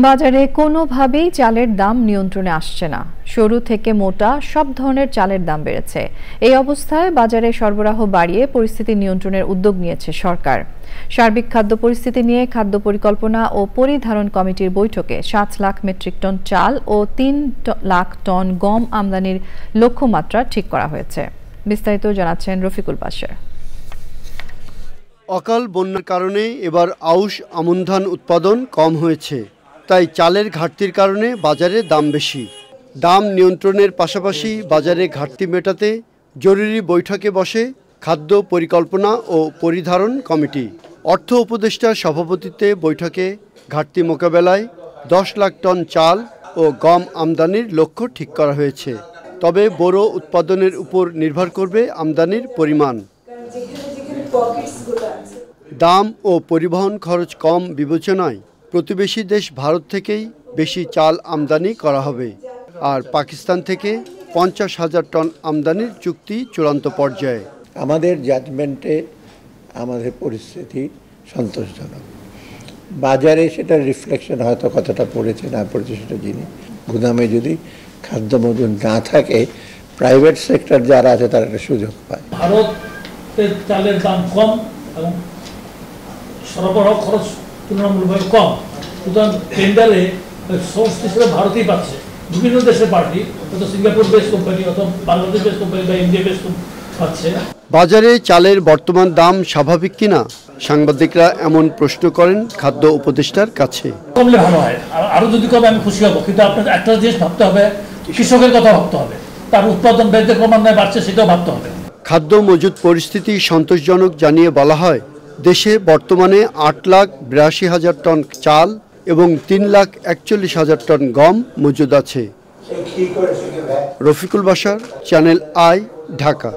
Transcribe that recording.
বাজারে কোনোভাবেই চালের দাম নিয়ন্ত্রণে আসছে না। সরু থেকে মোটা সব ধরনের চালের দাম বেড়েছে। এই অবস্থায় বাজারে সরবরাহ বাড়িয়ে পরিস্থিতি নিয়ন্ত্রণের উদ্যোগ নিয়েছে সরকার। সার্বিক খাদ্য পরিস্থিতি নিয়ে খাদ্য পরিকল্পনা ও পরিধারণ কমিটির বৈঠকে 7 লাখ মেট্রিক টন চাল ও 3 লাখ টন গম আমদানির লক্ষ্যমাত্রা ঠিক করা হয়েছে। বিস্তারিত জানাচ্ছেন রফিকুল বাশার। অকাল বন্যার কারণে এবার আউশ আমন ধান উৎপাদন কম হয়েছে, তাই চালের ঘাটতির কারণে বাজারে দাম বেশি। দাম নিয়ন্ত্রণের পাশাপাশি বাজারে ঘাটতি মেটাতে জরুরি বৈঠকে বসে খাদ্য পরিকল্পনা ও পরিধারণ কমিটি। অর্থ উপদেষ্টার সভাপতিত্বে বৈঠকে ঘাটতি মোকাবেলায় 10 লাখ টন চাল ও গম আমদানির লক্ষ্য ঠিক করা হয়েছে। তবে বোরো উৎপাদনের উপর নির্ভর করবে আমদানির পরিমাণ। দাম ও পরিবহন খরচ কম বিবেচনায় প্রতিবেশী দেশ ভারত থেকেই বেশি চাল আমদানি করা হবে, আর পাকিস্তান থেকে 50,000 টন আমদানির চুক্তি চূড়ান্ত পর্যায়ে। আমাদের জাজমেন্টে আমাদের পরিস্থিতি সন্তোষজনক। বাজারে সেটা রিফ্লেকশন হয়তো কতটা পড়েছে না পড়েছে সেটা জানি। গুদামে যদি খাদ্য মজুদ না থাকে, প্রাইভেট সেক্টর যারা আছে তারা একটা সুযোগ পায়। ভারতের চালের দাম কম এবং সরবরাহ খরচ তুলনামূলকভাবে কম, সুতরাং টেন্ডারে সোর্স হিসেবে ভারতই পাচ্ছে। বিভিন্ন দেশের পার্টি, হয়তো সিঙ্গাপুর বেস কোম্পানি অথবা বাংলাদেশ বেস কোম্পানি বা ইন্ডিয়া বেস পাচ্ছে। বাজারে চালের বর্তমান দাম স্বাভাবিক কিনা সাংবাদিকরা এমন প্রশ্ন করেন খাদ্য উপদেষ্টার কাছে। কমলে ভালো হয়, আরো যদি কমে আমি খুশি হব, কিন্তু আপনার একটা জিনিস ভাবতে হবে, কৃষকের কথা ভাবতে হবে, তার উৎপাদন বেড়ে ক্রমান্বয়ে বাড়ছে সেটাও ভাবতে হবে। খাদ্য মজুদ পরিস্থিতি সন্তোষজনক জানিয়ে বলা হয়, দেশে বর্তমানে 8,82,000 টন চাল এবং 3,41,000 টন গম মজুদ আছে। Rafiqul Bashar, channel I, Dhaka.